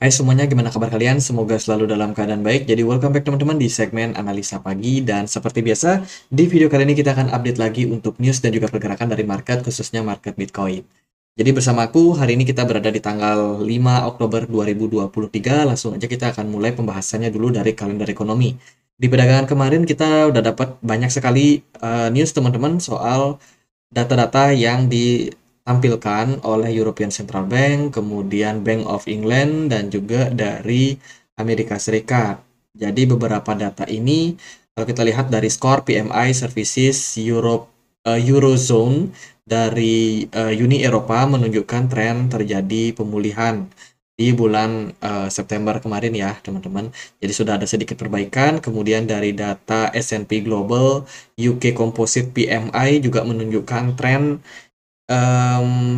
Hai semuanya, gimana kabar kalian? Semoga selalu dalam keadaan baik. Jadi welcome back teman-teman di segmen Analisa Pagi. Dan seperti biasa, di video kali ini kita akan update lagi untuk news dan juga pergerakan dari market, khususnya market Bitcoin. Jadi bersama aku, hari ini kita berada di tanggal 5 Oktober 2023. Langsung aja kita akan mulai pembahasannya dulu dari kalender ekonomi. Di perdagangan kemarin kita udah dapat banyak sekali news teman-teman soal data-data yang ditampilkan oleh European Central Bank, kemudian Bank of England, dan juga dari Amerika Serikat. Jadi beberapa data ini, kalau kita lihat dari skor PMI Services Eurozone dari Uni Eropa menunjukkan tren terjadi pemulihan di bulan September kemarin ya teman-teman. Jadi sudah ada sedikit perbaikan. Kemudian dari data S&P Global UK Composite PMI juga menunjukkan tren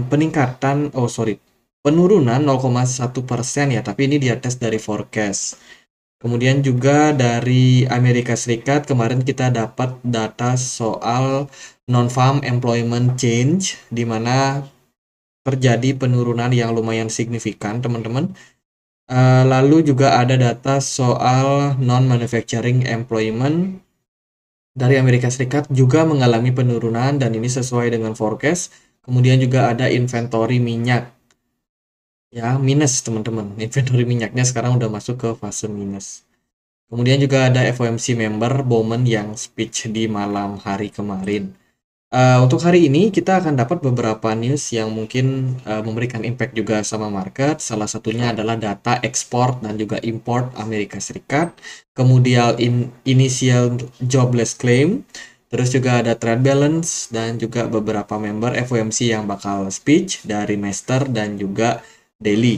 peningkatan, penurunan 0,1% ya, tapi ini di atas dari forecast. Kemudian juga dari Amerika Serikat kemarin kita dapat data soal non-farm employment change, di mana terjadi penurunan yang lumayan signifikan teman-teman. Lalu juga ada data soal non-manufacturing employment dari Amerika Serikat juga mengalami penurunan dan ini sesuai dengan forecast. Kemudian juga ada inventory minyak ya minus teman-teman. Inventory minyaknya sekarang udah masuk ke fase minus. Kemudian juga ada FOMC member Bowman yang speech di malam hari kemarin. Untuk hari ini kita akan dapat beberapa news yang mungkin memberikan impact juga sama market. Salah satunya adalah data ekspor dan juga import Amerika Serikat. Kemudian initial jobless claim. Terus juga ada trade balance dan juga beberapa member FOMC yang bakal speech dari Mester dan juga Daily.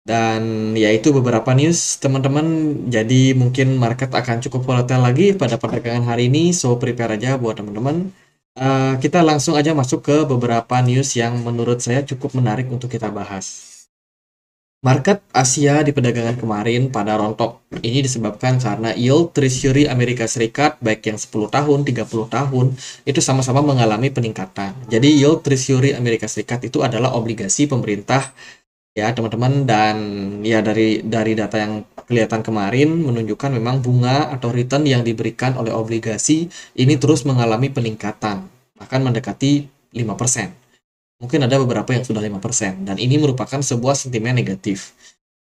Dan ya itu beberapa news teman-teman. Jadi mungkin market akan cukup volatile lagi pada perdagangan hari ini. So prepare aja buat teman-teman. Kita langsung aja masuk ke beberapa news yang menurut saya cukup menarik untuk kita bahas. Market Asia di perdagangan kemarin pada rontok. Ini disebabkan karena yield Treasury Amerika Serikat baik yang 10 tahun, 30 tahun itu sama-sama mengalami peningkatan. Jadi yield Treasury Amerika Serikat itu adalah obligasi pemerintah ya teman-teman, dan ya dari data yang kelihatan kemarin menunjukkan memang bunga atau return yang diberikan oleh obligasi ini terus mengalami peningkatan bahkan mendekati 5%. Mungkin ada beberapa yang sudah 5% dan ini merupakan sebuah sentimen negatif.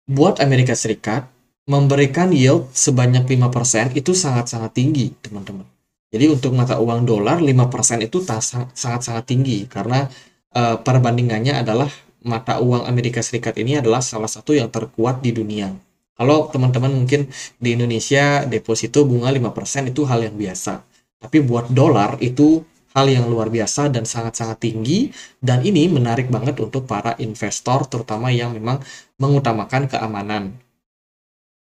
Buat Amerika Serikat, memberikan yield sebanyak 5% itu sangat-sangat tinggi, teman-teman. Jadi untuk mata uang dolar 5% itu sangat-sangat tinggi karena perbandingannya adalah mata uang Amerika Serikat ini adalah salah satu yang terkuat di dunia. Kalau teman-teman mungkin di Indonesia deposito bunga 5% itu hal yang biasa. Tapi buat dolar itu hal yang luar biasa dan sangat-sangat tinggi, dan ini menarik banget untuk para investor terutama yang memang mengutamakan keamanan.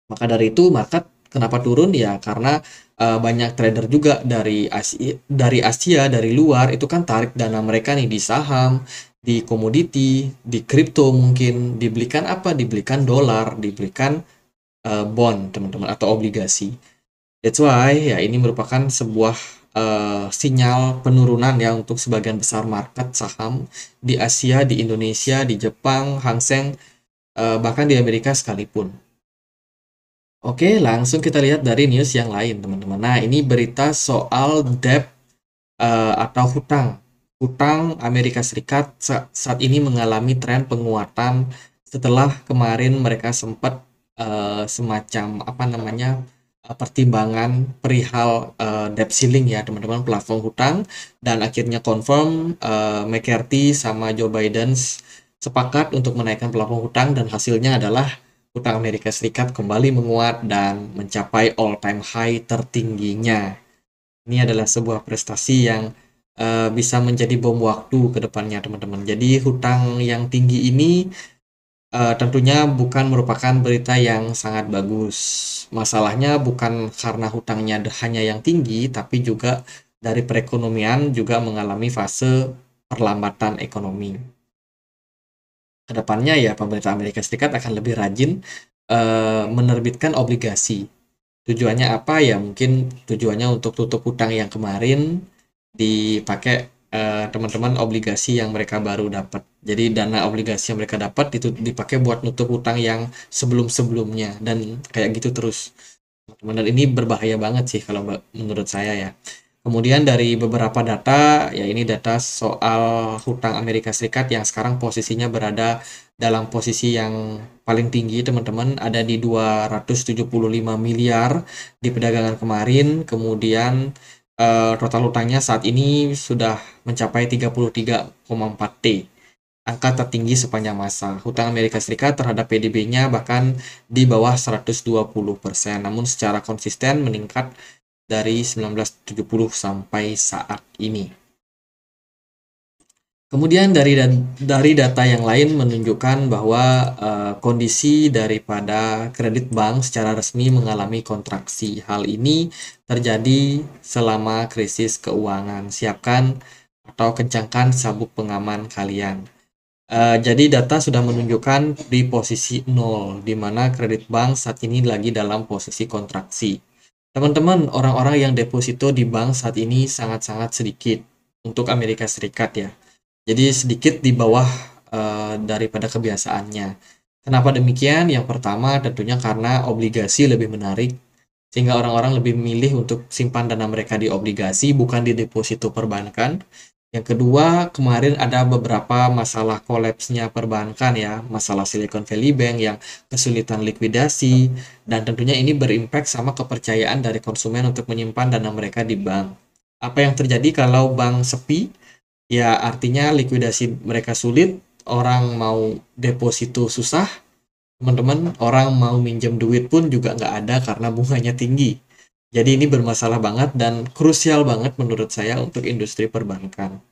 Maka dari itu market kenapa turun ya karena banyak trader juga dari Asia dari luar itu kan tarik dana mereka nih di saham, di komoditi, di kripto, mungkin dibelikan apa? Dibelikan dolar, dibelikan bond teman-teman atau obligasi. That's why ya ini merupakan sebuah sinyal penurunan ya untuk sebagian besar market saham di Asia, di Indonesia, di Jepang, Hang Seng, bahkan di Amerika sekalipun. Oke, langsung kita lihat dari news yang lain, teman-teman. Nah, ini berita soal debt atau hutang. Hutang Amerika Serikat saat ini mengalami tren penguatan setelah kemarin mereka sempat semacam apa namanya pertimbangan perihal debt ceiling ya, teman-teman, plafon hutang, dan akhirnya confirm McCarthy sama Joe Biden sepakat untuk menaikkan plafon hutang dan hasilnya adalah hutang Amerika Serikat kembali menguat dan mencapai all-time high tertingginya. Ini adalah sebuah prestasi yang bisa menjadi bom waktu ke depannya, teman-teman. Jadi hutang yang tinggi ini tentunya bukan merupakan berita yang sangat bagus. Masalahnya bukan karena hutangnya hanya yang tinggi, tapi juga dari perekonomian juga mengalami fase perlambatan ekonomi. Kedepannya ya pemerintah Amerika Serikat akan lebih rajin menerbitkan obligasi. Tujuannya apa ya? Mungkin tujuannya untuk tutup hutang yang kemarin dipakai teman-teman obligasi yang mereka baru dapat. Jadi dana obligasi yang mereka dapat itu dipakai buat nutup hutang yang sebelum-sebelumnya dan kayak gitu terus. Dan ini berbahaya banget sih kalau menurut saya ya. Kemudian dari beberapa data, ya ini data soal hutang Amerika Serikat yang sekarang posisinya berada dalam posisi yang paling tinggi teman-teman, ada di 275 miliar di perdagangan kemarin. Kemudian total hutangnya saat ini sudah mencapai 33,4 T, angka tertinggi sepanjang masa. Hutang Amerika Serikat terhadap PDB-nya bahkan di bawah 120%, namun secara konsisten meningkat dari 1970 sampai saat ini. Kemudian dari data yang lain menunjukkan bahwa kondisi daripada kredit bank secara resmi mengalami kontraksi. Hal ini terjadi selama krisis keuangan. Siapkan atau kencangkan sabuk pengaman kalian. Jadi data sudah menunjukkan di posisi 0, di mana kredit bank saat ini lagi dalam posisi kontraksi. Teman-teman, orang-orang yang deposito di bank saat ini sangat-sangat sedikit untuk Amerika Serikat ya. Jadi sedikit di bawah daripada kebiasaannya. Kenapa demikian? Yang pertama tentunya karena obligasi lebih menarik, sehingga orang-orang lebih memilih untuk simpan dana mereka di obligasi bukan di deposito perbankan. Yang kedua, kemarin ada beberapa masalah kolapsnya perbankan ya, masalah Silicon Valley Bank yang kesulitan likuidasi, dan tentunya ini berimpact sama kepercayaan dari konsumen untuk menyimpan dana mereka di bank. Apa yang terjadi kalau bank sepi? Ya artinya likuidasi mereka sulit, orang mau deposito susah, teman-teman, orang mau minjem duit pun juga nggak ada karena bunganya tinggi. Jadi ini bermasalah banget dan krusial banget menurut saya untuk industri perbankan.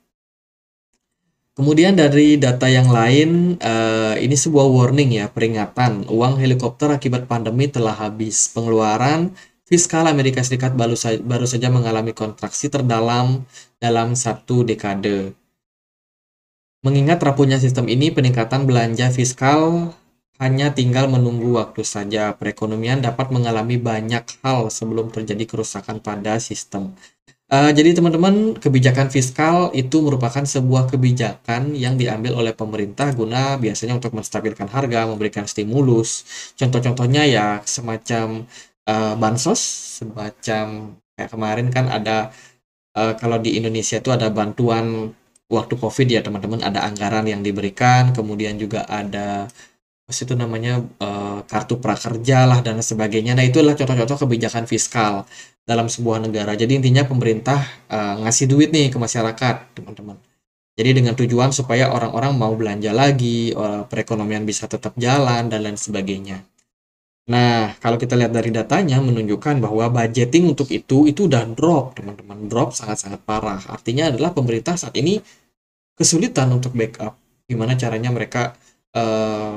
Kemudian dari data yang lain, ini sebuah warning ya, peringatan. Uang helikopter akibat pandemi telah habis. Pengeluaran fiskal Amerika Serikat baru saja mengalami kontraksi terdalam dalam satu dekade. Mengingat rapuhnya sistem ini, peningkatan belanja fiskal hanya tinggal menunggu waktu saja. Perekonomian dapat mengalami banyak hal sebelum terjadi kerusakan pada sistem. Jadi teman-teman, kebijakan fiskal itu merupakan sebuah kebijakan yang diambil oleh pemerintah guna biasanya untuk menstabilkan harga, memberikan stimulus. Contoh-contohnya ya semacam bansos, semacam kayak kemarin kan ada kalau di Indonesia itu ada bantuan waktu COVID ya teman-teman, ada anggaran yang diberikan, kemudian juga ada apa sih itu namanya kartu prakerja lah dan sebagainya. Nah, itu adalah contoh-contoh kebijakan fiskal dalam sebuah negara. Jadi intinya pemerintah ngasih duit nih ke masyarakat, teman-teman. Jadi dengan tujuan supaya orang-orang mau belanja lagi, perekonomian bisa tetap jalan dan lain sebagainya. Nah, kalau kita lihat dari datanya menunjukkan bahwa budgeting untuk itu udah drop, teman-teman. Drop sangat-sangat parah. Artinya adalah pemerintah saat ini kesulitan untuk backup. Gimana caranya mereka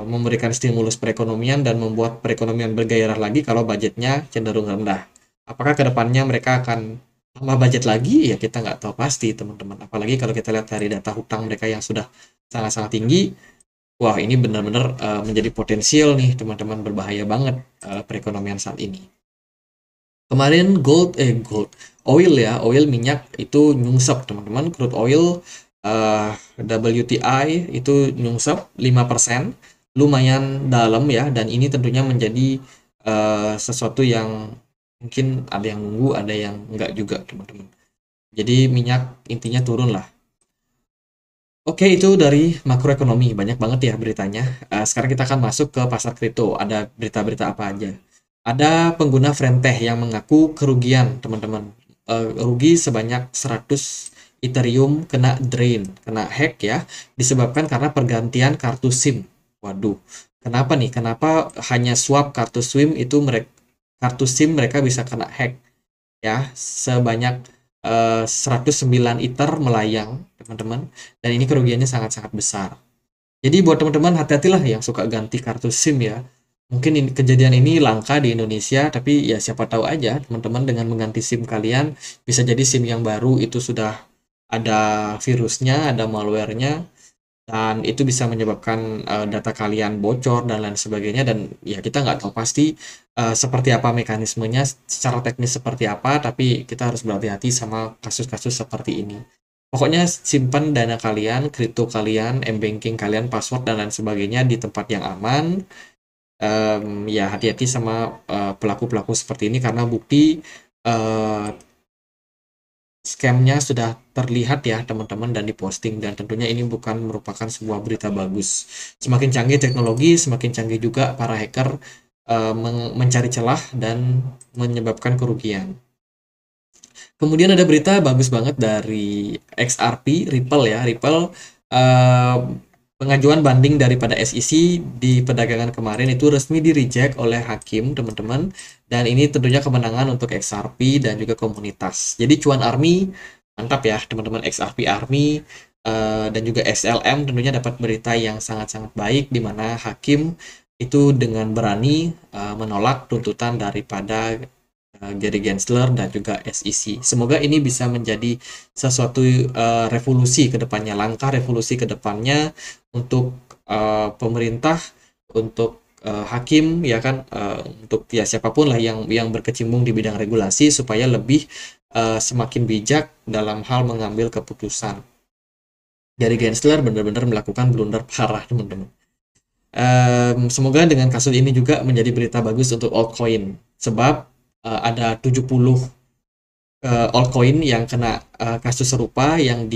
memberikan stimulus perekonomian dan membuat perekonomian bergairah lagi kalau budgetnya cenderung rendah. Apakah kedepannya mereka akan tambah budget lagi? Ya kita nggak tahu pasti teman-teman. Apalagi kalau kita lihat dari data hutang mereka yang sudah sangat-sangat tinggi, wah ini benar-benar menjadi potensial nih teman-teman, berbahaya banget perekonomian saat ini. Kemarin oil ya, oil minyak itu nyungsep teman-teman, crude oil WTI itu nyungsep 5%, lumayan dalam ya, dan ini tentunya menjadi sesuatu yang mungkin ada yang nunggu, ada yang enggak juga teman-teman. Jadi minyak intinya turun lah. Oke, itu dari makroekonomi. Banyak banget ya beritanya. Sekarang kita akan masuk ke pasar kripto. Ada berita-berita apa aja? Ada pengguna Frenteh yang mengaku kerugian, teman-teman. Rugi sebanyak 100 Ethereum kena drain, kena hack ya, disebabkan karena pergantian kartu SIM. Waduh, kenapa nih? Kenapa hanya swap kartu SIM itu kartu SIM mereka bisa kena hack ya, sebanyak 109 Ether melayang, teman-teman. Dan ini kerugiannya sangat-sangat besar. Jadi buat teman-teman hati-hatilah yang suka ganti kartu SIM ya. Mungkin kejadian ini langka di Indonesia, tapi ya siapa tahu aja teman-teman dengan mengganti SIM kalian, bisa jadi SIM yang baru itu sudah ada virusnya, ada malwarenya, dan itu bisa menyebabkan data kalian bocor dan lain sebagainya. Dan ya kita nggak tahu pasti seperti apa mekanismenya, secara teknis seperti apa, tapi kita harus berhati-hati sama kasus-kasus seperti ini. Pokoknya simpan dana kalian, kripto kalian, m-banking kalian, password dan lain sebagainya di tempat yang aman. Ya hati-hati sama pelaku-pelaku seperti ini karena bukti eh, scamnya sudah terlihat ya teman-teman dan diposting, dan tentunya ini bukan merupakan sebuah berita bagus. Semakin canggih teknologi, semakin canggih juga para hacker mencari celah dan menyebabkan kerugian. Kemudian ada berita bagus banget dari XRP, Ripple ya. Ripple eh, pengajuan banding daripada SEC di perdagangan kemarin itu resmi di reject oleh hakim, teman-teman. Dan ini tentunya kemenangan untuk XRP dan juga komunitas. Jadi Cuan Army mantap ya, teman-teman. XRP Army dan juga XLM tentunya dapat berita yang sangat-sangat baik di mana hakim itu dengan berani menolak tuntutan daripada Gary Gensler dan juga SEC. Semoga ini bisa menjadi sesuatu revolusi ke depannya, langkah revolusi ke depannya untuk pemerintah, untuk hakim ya kan, untuk ya siapapun lah yang berkecimpung di bidang regulasi supaya lebih semakin bijak dalam hal mengambil keputusan. Gary Gensler benar-benar melakukan blunder parah, teman-teman. Semoga dengan kasus ini juga menjadi berita bagus untuk altcoin, sebab ada 70 altcoin yang kena kasus serupa yang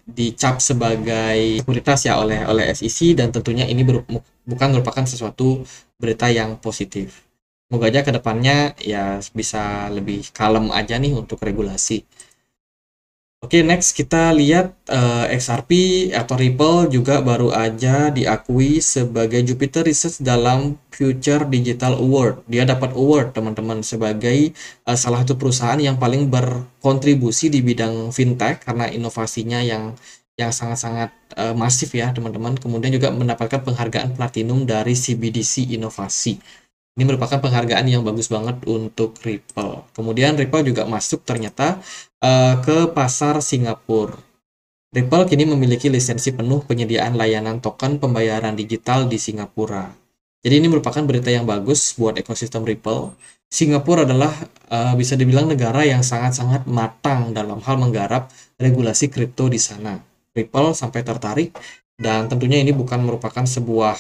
dicap sebagai sekuritas ya oleh SEC, dan tentunya ini bukan merupakan sesuatu berita yang positif. Semoga aja kedepannya ya bisa lebih kalem aja nih untuk regulasi. Oke, next kita lihat XRP atau Ripple juga baru aja diakui sebagai Jupiter Research dalam Future Digital Award. Dia dapat award, teman-teman, sebagai salah satu perusahaan yang paling berkontribusi di bidang fintech karena inovasinya yang sangat-sangat masif ya, teman-teman. Kemudian juga mendapatkan penghargaan platinum dari CBDC Inovasi. Ini merupakan penghargaan yang bagus banget untuk Ripple. Kemudian Ripple juga masuk ternyata ke pasar Singapura. Ripple kini memiliki lisensi penuh penyediaan layanan token pembayaran digital di Singapura. Jadi ini merupakan berita yang bagus buat ekosistem Ripple. Singapura adalah bisa dibilang negara yang sangat-sangat matang dalam hal menggarap regulasi kripto di sana. Ripple sampai tertarik, dan tentunya ini bukan merupakan sebuah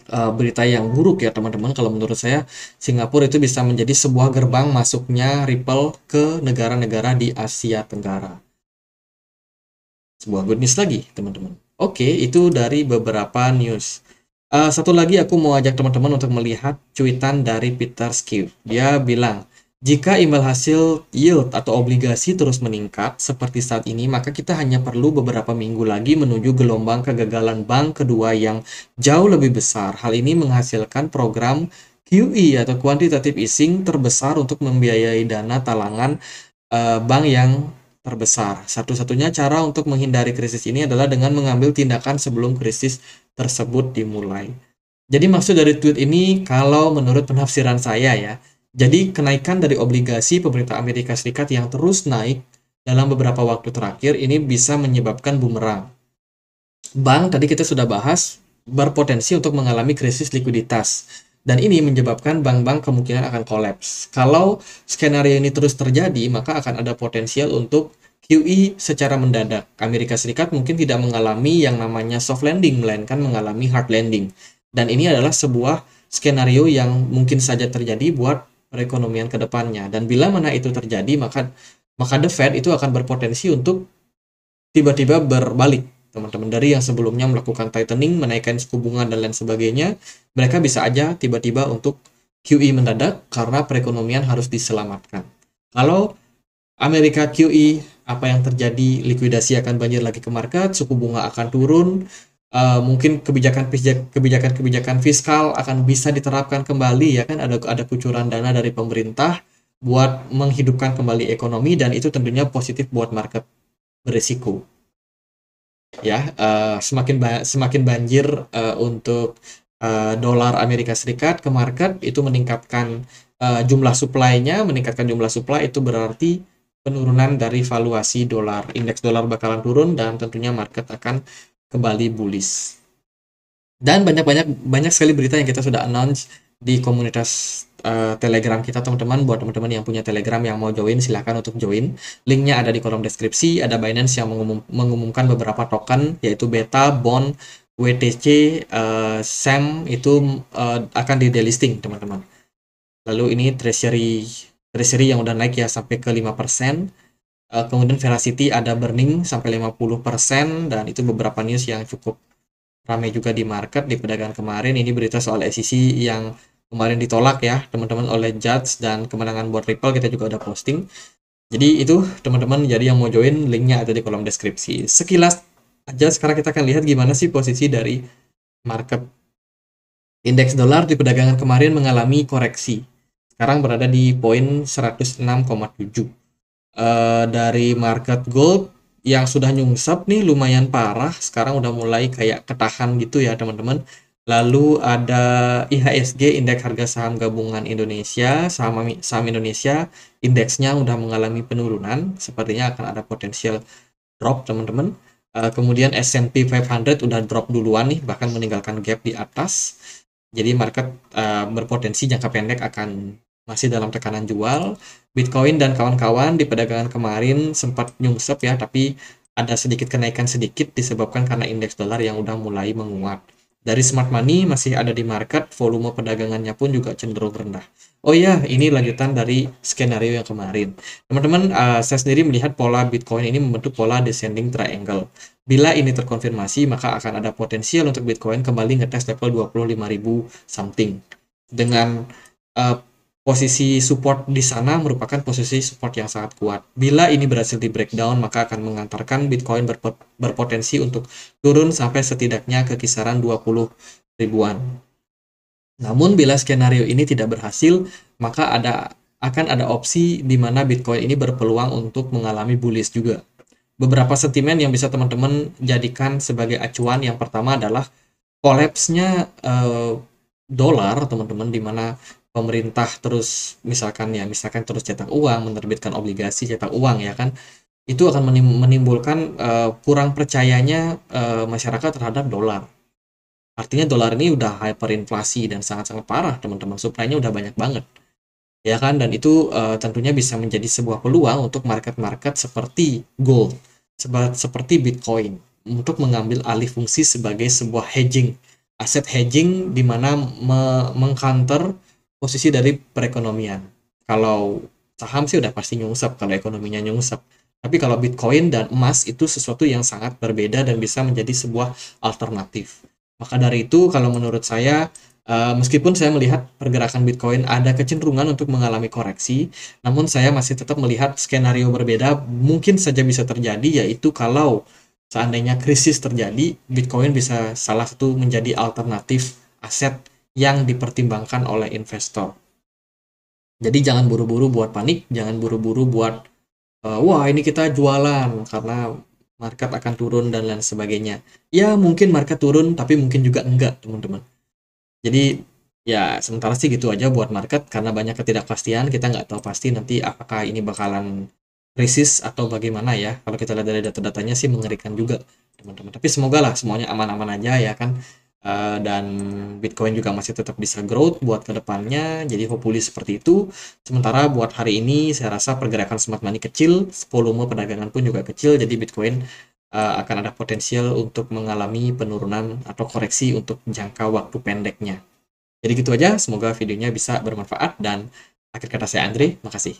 berita yang buruk ya teman-teman. Kalau menurut saya, Singapura itu bisa menjadi sebuah gerbang masuknya Ripple ke negara-negara di Asia Tenggara. Sebuah good news lagi teman-teman. Oke, itu dari beberapa news. Satu lagi aku mau ajak teman-teman untuk melihat cuitan dari Peter Schiff. Dia bilang, jika imbal hasil yield atau obligasi terus meningkat seperti saat ini, maka kita hanya perlu beberapa minggu lagi menuju gelombang kegagalan bank kedua yang jauh lebih besar. Hal ini menghasilkan program QE atau quantitative easing terbesar untuk membiayai dana talangan bank yang terbesar. Satu-satunya cara untuk menghindari krisis ini adalah dengan mengambil tindakan sebelum krisis tersebut dimulai. Jadi maksud dari tweet ini, kalau menurut penafsiran saya ya, jadi kenaikan dari obligasi pemerintah Amerika Serikat yang terus naik dalam beberapa waktu terakhir ini bisa menyebabkan bumerang. Bank tadi kita sudah bahas berpotensi untuk mengalami krisis likuiditas, dan ini menyebabkan bank-bank kemungkinan akan kolaps. Kalau skenario ini terus terjadi, maka akan ada potensial untuk QE secara mendadak. Amerika Serikat mungkin tidak mengalami yang namanya soft landing, melainkan mengalami hard landing. Dan ini adalah sebuah skenario yang mungkin saja terjadi buat perekonomian ke depannya. Dan bila mana itu terjadi, maka The Fed itu akan berpotensi untuk tiba-tiba berbalik, teman-teman. Dari yang sebelumnya melakukan tightening, menaikkan suku bunga dan lain sebagainya, mereka bisa aja tiba-tiba untuk QE mendadak karena perekonomian harus diselamatkan. Kalau Amerika QE, apa yang terjadi? Likuidasi akan banjir lagi ke market, suku bunga akan turun, mungkin kebijakan fiskal akan bisa diterapkan kembali ya kan, ada kucuran dana dari pemerintah buat menghidupkan kembali ekonomi, dan itu tentunya positif buat market berisiko. Ya, semakin banjir untuk dolar Amerika Serikat ke market, itu meningkatkan jumlah supply-nya, meningkatkan jumlah supply itu berarti penurunan dari valuasi dolar. Indeks dolar bakalan turun dan tentunya market akan kembali bullish. Dan banyak sekali berita yang kita sudah announce di komunitas Telegram kita teman-teman. Buat teman-teman yang punya Telegram yang mau join, silahkan untuk join. Linknya ada di kolom deskripsi. Ada Binance yang mengumumkan beberapa token, yaitu Beta, Bond, WTC, SAM itu akan di delisting teman-teman. Lalu ini treasury yang udah naik ya sampai ke 5%. Kemudian Veracity ada burning sampai 50%, dan itu beberapa news yang cukup ramai juga di market di perdagangan kemarin. Ini berita soal SEC yang kemarin ditolak ya teman-teman oleh judge, dan kemenangan buat Ripple kita juga udah posting. Jadi itu teman-teman, jadi yang mau join linknya ada di kolom deskripsi. Sekilas aja sekarang kita akan lihat gimana sih posisi dari market. Indeks dolar di perdagangan kemarin mengalami koreksi. Sekarang berada di poin 106,7. Dari market gold yang sudah nyungsep nih lumayan parah, sekarang udah mulai kayak ketahan gitu ya teman-teman. Lalu ada IHSG, indeks harga saham gabungan Indonesia, saham Indonesia, indeksnya udah mengalami penurunan, sepertinya akan ada potensial drop teman-teman. Kemudian S&P 500 udah drop duluan nih, bahkan meninggalkan gap di atas. Jadi market berpotensi jangka pendek akan masih dalam tekanan jual. Bitcoin dan kawan-kawan di perdagangan kemarin sempat nyungsep ya, tapi ada sedikit kenaikan sedikit disebabkan karena indeks dolar yang udah mulai menguat. Dari smart money masih ada di market, volume perdagangannya pun juga cenderung rendah. Oh iya, ini lanjutan dari skenario yang kemarin. Teman-teman, saya sendiri melihat pola Bitcoin ini membentuk pola descending triangle. Bila ini terkonfirmasi, maka akan ada potensial untuk Bitcoin kembali ngetes level 25.000 something. Dengan posisi support di sana merupakan posisi support yang sangat kuat. Bila ini berhasil di breakdown, maka akan mengantarkan Bitcoin berpotensi untuk turun sampai setidaknya ke kisaran 20 ribuan. Namun bila skenario ini tidak berhasil, maka akan ada opsi di mana Bitcoin ini berpeluang untuk mengalami bullish juga. Beberapa sentimen yang bisa teman-teman jadikan sebagai acuan, yang pertama adalah collapse-nya dolar teman-teman, di mana pemerintah terus misalkan terus cetak uang, menerbitkan obligasi cetak uang ya kan, itu akan menimbulkan kurang percayanya masyarakat terhadap dolar. Artinya dolar ini udah hyperinflasi dan sangat-sangat parah teman-teman, supply-nya udah banyak banget ya kan, dan itu tentunya bisa menjadi sebuah peluang untuk market-market seperti gold, seperti Bitcoin, untuk mengambil alih fungsi sebagai sebuah hedging, aset hedging, di mana mengcounter posisi dari perekonomian. Kalau saham sih udah pasti nyungsep kalau ekonominya nyungsep. Tapi kalau Bitcoin dan emas itu sesuatu yang sangat berbeda dan bisa menjadi sebuah alternatif. Maka dari itu kalau menurut saya, meskipun saya melihat pergerakan Bitcoin ada kecenderungan untuk mengalami koreksi, namun saya masih tetap melihat skenario berbeda mungkin saja bisa terjadi, yaitu kalau seandainya krisis terjadi, Bitcoin bisa salah satu menjadi alternatif aset yang dipertimbangkan oleh investor. Jadi jangan buru-buru buat panik, jangan buru-buru buat wah ini kita jualan karena market akan turun dan lain sebagainya. Ya mungkin market turun, tapi mungkin juga enggak teman-teman. Jadi ya sementara sih gitu aja buat market, karena banyak ketidakpastian, kita nggak tahu pasti nanti apakah ini bakalan krisis atau bagaimana ya. Kalau kita lihat dari data-datanya sih mengerikan juga teman-teman. Tapi semoga lah semuanya aman-aman aja ya kan. Dan Bitcoin juga masih tetap bisa growth buat kedepannya, jadi hopefully seperti itu. Sementara buat hari ini saya rasa pergerakan smart money kecil, volume perdagangan pun juga kecil, jadi Bitcoin akan ada potensial untuk mengalami penurunan atau koreksi untuk jangka waktu pendeknya. Jadi gitu aja, semoga videonya bisa bermanfaat, dan akhir kata saya Andre, makasih.